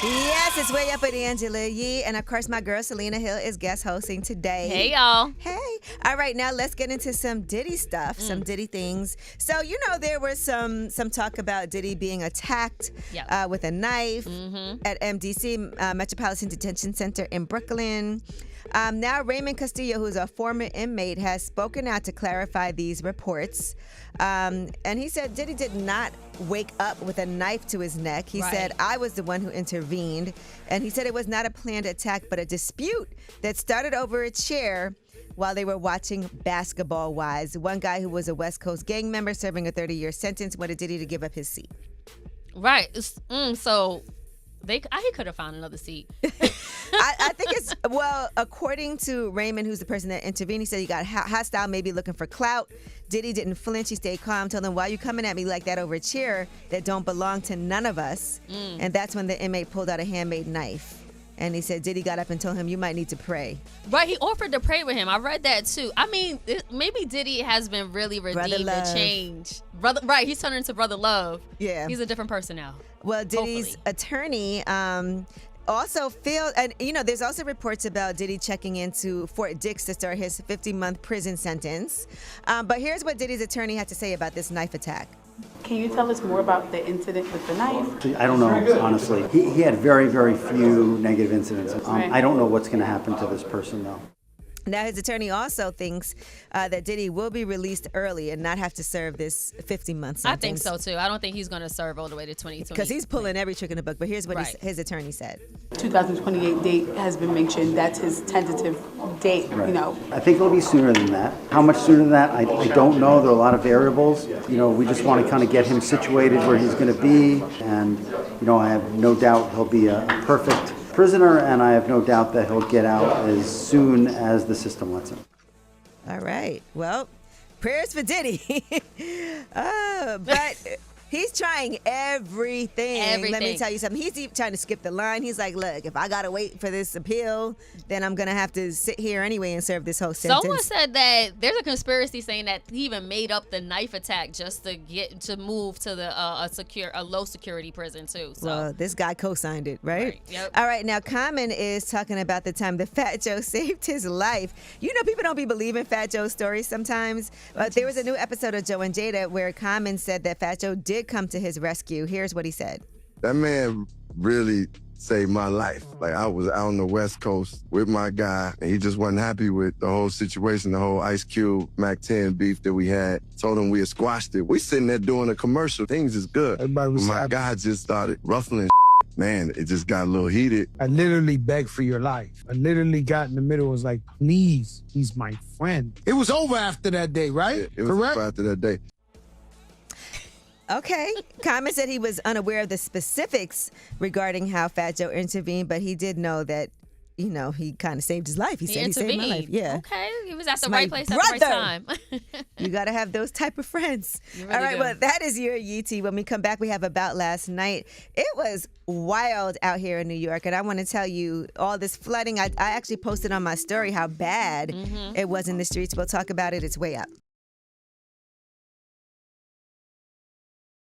Yes, it's Way Up with Angela Yee. And of course, my girl Selena Hill is guest hosting today. Hey, y'all. Hey. All right, now let's get into some Diddy stuff, some Diddy things. So, there was some talk about Diddy being attacked with a knife at MDC, Metropolitan Detention Center in Brooklyn. Now, Raymond Castillo, who's a former inmate, has spoken out to clarify these reports. And he said Diddy did not wake up with a knife to his neck. He said, I was the one who intervened. And he said it was not a planned attack, but a dispute that started over a chair while they were watching Basketball Wives. One guy who was a West Coast gang member serving a 30-year sentence wanted Diddy to give up his seat. Right. So he could have found another seat. I think it's, according to Raymond, who's the person that intervened, he said he got hostile, maybe looking for clout. Diddy didn't flinch. He stayed calm, told him, why are you coming at me like that over a chair that don't belong to none of us? And that's when the inmate pulled out a handmade knife. And he said Diddy got up and told him, you might need to pray. Right, he offered to pray with him. I read that too. I mean, maybe Diddy has been really redeemed and changed. Right, he's turned into Brother Love. Yeah. He's a different person now. Well, Diddy's attorney also failed, and there's also reports about Diddy checking into Fort Dix to start his 50-month prison sentence. But here's what Diddy's attorney had to say about this knife attack. Can you tell us more about the incident with the knife? I don't know, honestly. He had very, very few negative incidents. I don't know what's going to happen to this person, though. Now, his attorney also thinks that Diddy will be released early and not have to serve this 50-month sentence. I think so, too. I don't think he's going to serve all the way to 2020. Because he's pulling every trick in the book. But here's what his attorney said. 2028 date has been mentioned. That's his tentative date, Right. I think it'll be sooner than that. How much sooner than that, I don't know. There are a lot of variables. We just want to kind of get him situated where he's going to be. And, I have no doubt he'll be a perfect prisoner, and I have no doubt that he'll get out as soon as the system lets him. All right. Well, prayers for Diddy. But he's trying everything. Let me tell you something. He's even trying to skip the line. He's like, look, if I got to wait for this appeal, then I'm going to have to sit here anyway and serve this whole sentence. Someone said that there's a conspiracy saying that he even made up the knife attack just to move to the a low security prison too. So. Well, this guy co-signed it, right? Yep. All right, now Common is talking about the time that Fat Joe saved his life. People don't be believing Fat Joe's stories sometimes. But there was a new episode of Joe and Jada where Common said that Fat Joe did come to his rescue. Here's what he said. That man really saved my life. Like, I was out on the West Coast with my guy, and he just wasn't happy with the whole situation, the whole Ice Cube, Mac 10 beef that we had. Told him we had squashed it. We sitting there doing a commercial. Things is good. Everybody was My happy. guy just started ruffling. Man, it just got a little heated. I literally begged for your life. I literally got in the middle, was like, please, he's my friend. It was over after that day, right? It was Correct? after that day. Okay. Common said he was unaware of the specifics regarding how Fat Joe intervened, but he did know that, he kind of saved his life. He said he saved my life. Yeah. Okay. He was at the It's right my place at the right time. You got to have those type of friends. Really All right, do. well, that is your Yee. When we come back, we have About Last Night. It was wild out here in New York, and I want to tell you all this flooding. I actually posted on my story how bad it was in the streets. We'll talk about it. It's Way Up.